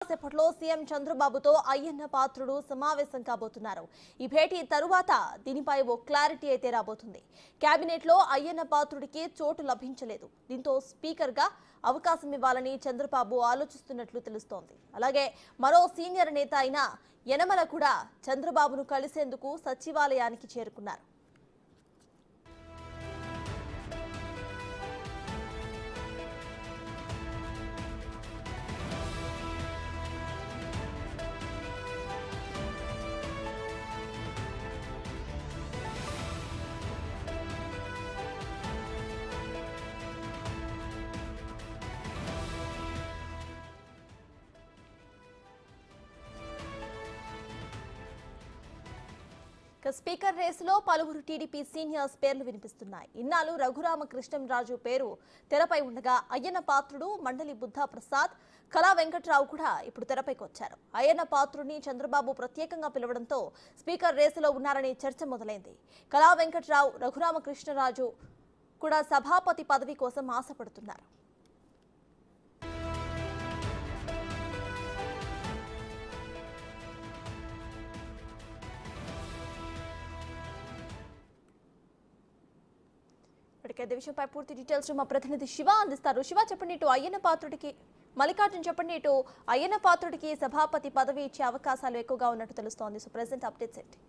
సేపట్లో సీఎం చంద్రబాబుతో అయ్యన్న పాత్రుడు సమావేశం కాబోతున్నారు. ఈ భేటీ తరువాత దీనిపై ఓ క్లారిటీ అయితే రాబోతుంది. కేబినెట్ లో అయ్యన్న పాత్రుడికి చోటు లభించలేదు. దీంతో స్పీకర్ గా అవకాశం ఇవ్వాలని చంద్రబాబు ఆలోచిస్తున్నట్లు తెలుస్తోంది. అలాగే మరో సీనియర్ నేత అయిన యనమల కూడా చంద్రబాబును కలిసేందుకు సచివాలయానికి చేరుకున్నారు. స్పీకర్ రేసులో పలువురు టీడీపీ సీనియర్స్ పేర్లు వినిపిస్తున్నాయి. ఇన్నాళ్ళు రఘురామకృష్ణంరాజు పేరు తెరపై ఉండగా అయ్యన్న పాత్రుడు, మండలి బుద్ధా ప్రసాద్, కళా వెంకట్రావు కూడా ఇప్పుడు తెరపైకి వచ్చారు. అయ్యన్న పాత్రుడిని చంద్రబాబు ప్రత్యేకంగా పిలవడంతో స్పీకర్ రేసులో ఉన్నారని చర్చ మొదలైంది. కళా వెంకట్రావు, రఘురామకృష్ణరాజు కూడా సభాపతి పదవి కోసం ఆశపడుతున్నారు. ఇదే విషయంపై పూర్తి డీటెయిల్స్ మా ప్రతినిధి శివ అందిస్తారు. శివ, చెప్పండి, ఇటు అయ్యన్న పాత్రుడికి మల్లికార్జున్ చెప్పండి, ఇటు అయ్యన్న పాత్రుడికి సభాపతి పదవి ఇచ్చే అవకాశాలు ఎక్కువగా ఉన్నట్టు తెలుస్తోంది. సో ప్రెసెంట్ అప్డేట్స్ ఏంటి?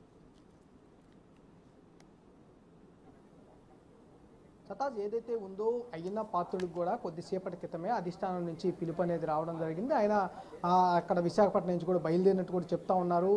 సతాజ్ ఏదైతే ఉందో అయ్యన్న పాత్రుడికి కూడా కొద్దిసేపటి క్రితమే అధిష్టానం నుంచి పిలుపు అనేది రావడం జరిగింది. ఆయన అక్కడ విశాఖపట్నం నుంచి కూడా బయలుదేరినట్టు కూడా చెప్తా ఉన్నారు.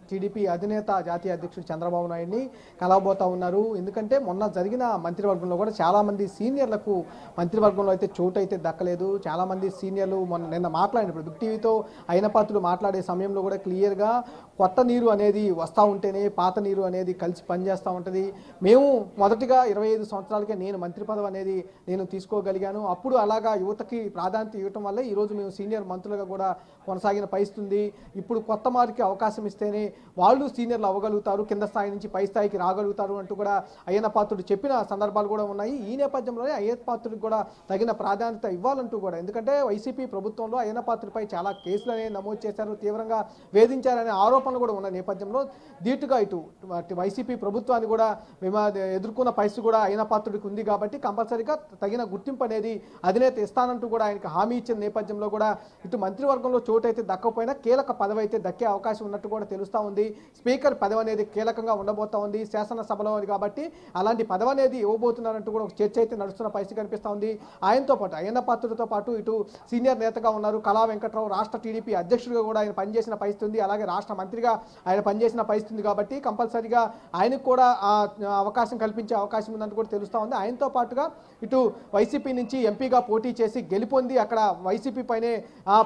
టీడీపీ అధినేత జాతీయ అధ్యక్షుడు చంద్రబాబు నాయుడిని కలవబోతా ఉన్నారు. ఎందుకంటే మొన్న జరిగిన మంత్రివర్గంలో కూడా చాలామంది సీనియర్లకు మంత్రివర్గంలో అయితే చోటు అయితే దక్కలేదు. చాలామంది సీనియర్లు నిన్న మాట్లాడినప్పుడు బిగ్ టీవీతో అయ్యన్న పాత్రుడు మాట్లాడే సమయంలో కూడా క్లియర్గా కొత్త నీరు అనేది వస్తూ ఉంటేనే పాత నీరు అనేది కలిసి పనిచేస్తూ ఉంటుంది. మేము మొదటిగా 25 సంవత్సరాలకే నేను మంత్రి పదవి అనేది నేను తీసుకోగలిగాను. అప్పుడు అలాగా యువతకి ప్రాధాన్యత ఇవ్వటం వల్ల ఈరోజు మేము సీనియర్ మంత్రులుగా కూడా కొనసాగిన పరిస్థితుంది. ఇప్పుడు కొత్త వారికి అవకాశం ఇస్తేనే వాళ్ళు సీనియర్లు అవ్వగలుగుతారు, కింద స్థాయి నుంచి పై స్థాయికి రాగలుగుతారు అంటూ కూడా అయ్యన్న పాత్రుడు చెప్పిన సందర్భాలు కూడా ఉన్నాయి. ఈ నేపథ్యంలోనే అయ్యన్న పాత్రుడికి కూడా తగిన ప్రాధాన్యత ఇవ్వాలంటూ కూడా, ఎందుకంటే వైసీపీ ప్రభుత్వంలో అయ్యన్న పాత్రుడిపై చాలా కేసులు అనేవి నమోదు చేశారు, తీవ్రంగా వేధించారనే ఆరోపణలు కూడా ఉన్న నేపథ్యంలో ధీటుగా ఇటు వైసీపీ ప్రభుత్వాన్ని కూడా ఎదుర్కొన్న పరిస్థితి కూడా అయ్యన్న పాత్రుడికి ఉంది. కాబట్టి కంపల్సరీగా తగిన గుర్తింపు అనేది అధినేత ఇస్తానంటూ కూడా ఆయనకు హామీ ఇచ్చిన నేపథ్యంలో కూడా ఇటు మంత్రివర్గంలో చోటు అయితే దక్కకపోయినా కీలక పదవి అయితే దక్కే అవకాశం ఉన్నట్టు కూడా తెలుస్తూ ఉంది. స్పీకర్ పదవి అనేది కీలకంగా ఉండబోతా ఉంది శాసనసభలో కాబట్టి అలాంటి పదవి అనేది ఇవ్వబోతున్నారంటూ కూడా ఒక చర్చ అయితే నడుస్తున్న పరిస్థితి కనిపిస్తూ ఉంది. ఆయనతో పాటు అయ్యన్న పాత్రుడితో పాటు ఇటు సీనియర్ నేతగా ఉన్నారు కళా వెంకట్రావు, రాష్ట్ర టీడీపీ అధ్యక్షుడిగా కూడా ఆయన పనిచేసిన పరిస్థితి ఉంది. అలాగే రాష్ట్ర మంత్రిగా ఆయన పనిచేసిన పరిస్థితి ఉంది. కాబట్టి కంపల్సరీగా ఆయనకు కూడా అవకాశం కల్పించే అవకాశం ఉందంటూ కూడా తెలుస్తూ ఉంది. ఆయనతో పాటుగా ఇటు వైసీపీ నుంచి ఎంపీగా పోటీ చేసి గెలుపొంది అక్కడ వైసీపీ పైనే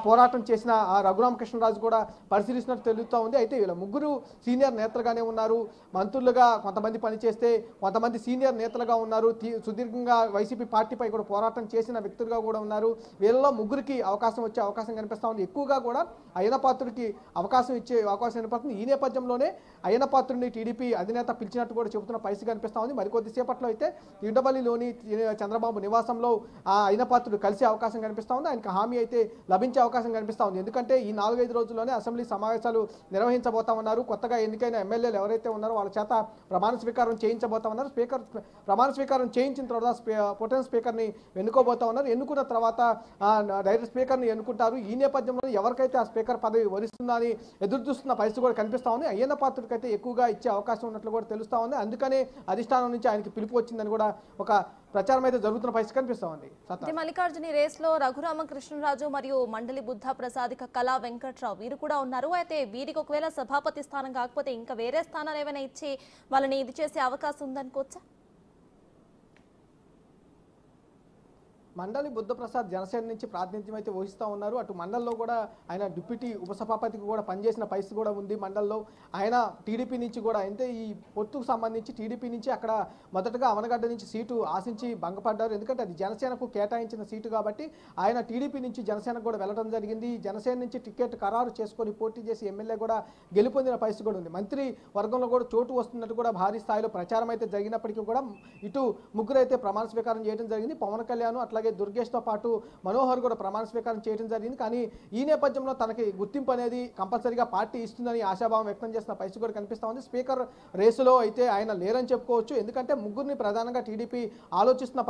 పోరాటం చేసిన రఘురామకృష్ణరాజు కూడా పరిశీలిస్తున్నట్టు తెలుస్తూ ఉంది. అయితే వీళ్ళ ముగ్గురు సీనియర్ నేతలుగానే ఉన్నారు. మంత్రులుగా కొంతమంది పనిచేస్తే కొంతమంది సీనియర్ నేతలుగా ఉన్నారు. సుదీర్ఘంగా వైసీపీ పార్టీపై కూడా పోరాటం చేసిన వ్యక్తులుగా కూడా ఉన్నారు. వీళ్ళలో ముగ్గురికి అవకాశం వచ్చే అవకాశం కనిపిస్తూ ఉంది. ఎక్కువగా కూడా అయ్యన్న పాత్రుడికి అవకాశం ఇచ్చే అవకాశం కనిపిస్తుంది. ఈ నేపథ్యంలోనే అయ్యన్న పాత్రుడిని టీడీపీ అధినేత పిలిచినట్టు కూడా చెబుతున్న పరిస్థితి కనిపిస్తూ ఉంది. మరికొద్దిసేపట్లో అయితే ఉండవల్లిలోని చంద్రబాబు నివాసంలో అయ్యన్న పాత్రుడు కలిసే అవకాశం కనిపిస్తూ ఉంది. ఆయనకు హామీ అయితే లభించే అవకాశం కనిపిస్తూ ఉంది. ఎందుకంటే ఈ 4-5 రోజుల్లోనే అసెంబ్లీ సమావేశాలు నిర్వహించబోతా ఉన్నారు. కొత్తగా ఎన్నికైన ఎమ్మెల్యేలు ఎవరైతే ఉన్నారో వాళ్ళ చేత ప్రమాణ స్వీకారం చేయించబోతా ఉన్నారు. స్పీకర్ ప్రమాణ స్వీకారం చేయించిన తర్వాత పొటెన్ స్పీకర్ని ఎన్నుకోబోతా ఉన్నారు. ఎన్నుకున్న తర్వాత డైరెక్ట్ స్పీకర్ని ఎన్నుకుంటారు. ఈ నేపథ్యంలో ఎవరికైతే ఆ స్పీకర్ పదవి వరిస్తుందా అని ఎదురు చూస్తున్న పరిస్థితి కూడా కనిపిస్తూ ఉంది. అయ్యన్న పాత్రుడికి అయితే ఎక్కువగా ఇచ్చే అవకాశం ఉన్నట్లు కూడా తెలుస్తూ ఉంది. అందుకనే అధిష్టానం నుంచి ఆయనకి పిలుపు వచ్చిందని కూడా ఒక ప్రచారం అయితే జరుగుతున్న పరిస్థితి కనిపిస్తూ ఉంది. మల్లికార్జున రేస్ లో రఘురామకృష్ణరాజు మరియు మండలి బుద్ధా ప్రసాద్, కళా వెంకట్రావు వీరు కూడా ఉన్నారు. అయితే వీరికి ఒకవేళ సభాపతి స్థానం కాకపోతే ఇంకా వేరే స్థానాలు ఏమైనా ఇచ్చి వాళ్ళని ఇది చేసే అవకాశం ఉందనుకోవచ్చా? మండలి బుద్ధప్రసాద్ జనసేన నుంచి ప్రాతినిధ్యం అయితే వహిస్తూ ఉన్నారు. అటు మండలిలో కూడా ఆయన డిప్యూటీ ఉపసభాపతికి కూడా పనిచేసిన పరిస్థితి కూడా ఉంది. మండలిలో ఆయన టీడీపీ నుంచి కూడా అంటే ఈ పొత్తుకు సంబంధించి టీడీపీ నుంచి అక్కడ మొదటగా అవనగడ్డ నుంచి సీటు ఆశించి భంగపడ్డారు. ఎందుకంటే అది జనసేనకు కేటాయించిన సీటు కాబట్టి ఆయన టీడీపీ నుంచి జనసేనకు కూడా వెళ్ళడం జరిగింది. జనసేన నుంచి టికెట్ ఖరారు చేసుకొని పోటీ చేసి ఎమ్మెల్యే కూడా గెలుపొందిన పరిస్థితి కూడా ఉంది. మంత్రి వర్గంలో కూడా చోటు వస్తున్నట్టు కూడా భారీ స్థాయిలో ప్రచారం అయితే జరిగినప్పటికీ కూడా ఇటు ముగ్గురు అయితే ప్రమాణ స్వీకారం చేయడం జరిగింది. పవన్ కళ్యాణ్ అట్లాగే అలాగే దుర్గేష్తో పాటు మనోహర్ కూడా ప్రమాణ స్వీకారం చేయడం జరిగింది. కానీ ఈ నేపథ్యంలో తనకి గుర్తింపు అనేది కంపల్సరీగా పార్టీ ఇస్తుందని ఆశాభావం వ్యక్తం చేసిన పరిస్థితి కూడా కనిపిస్తూ ఉంది. స్పీకర్ రేసులో అయితే ఆయన లేరని చెప్పుకోవచ్చు. ఎందుకంటే ముగ్గురిని ప్రధానంగా టీడీపీ ఆలోచిస్తున్న